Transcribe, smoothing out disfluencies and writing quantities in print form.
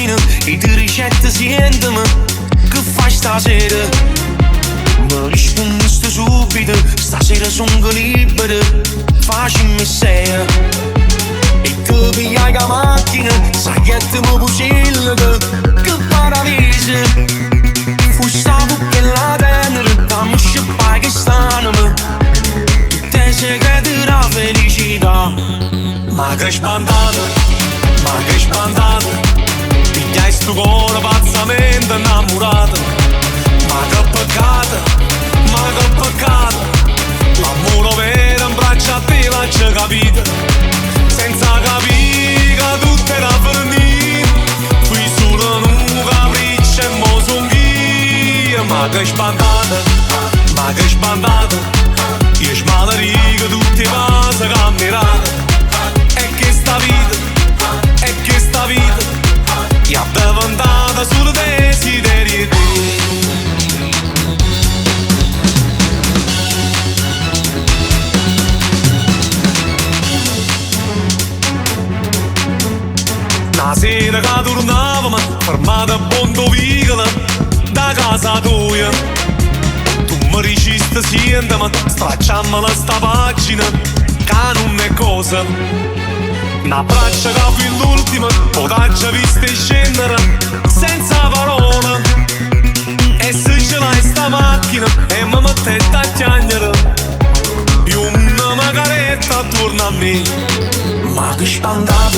cammina e ti ricetta sentimi che fai stasera. Mi rispondi subito, stasera sono libero, facimi sei. E tu pigliai la macchina, sai che ti mi fucilla, che paradiso. Fustavo che la tenera, dammi scippare che stanno. Te segreti la felicità. Ma che spandata, ma che spandata, pigliai sto cuore pazzamente innamorato. Ma che peccato, ma che peccato, l'amore vero in braccio a te l'hai capito. Senza capire che tutto era finito, qui solo un capriccio e mo son io. Ma che spandata, ma che spandata, io smalerico tutte le cose camminate. E che sta vita, e che sta vita, è diventata solo desiderio te. La sera che tornavamo, fermata a Pontovicolo, da casa tua. Tu mi dicesti sentimi, stracciammela sta pagina, che non è cosa. Una braccia che fu l'ultima, poi t'hai vista scendere, senza parole. E se ce l'hai sta macchina, e mi mettete a chiagnere, io una magaretta attorno a me. Ma che spandata,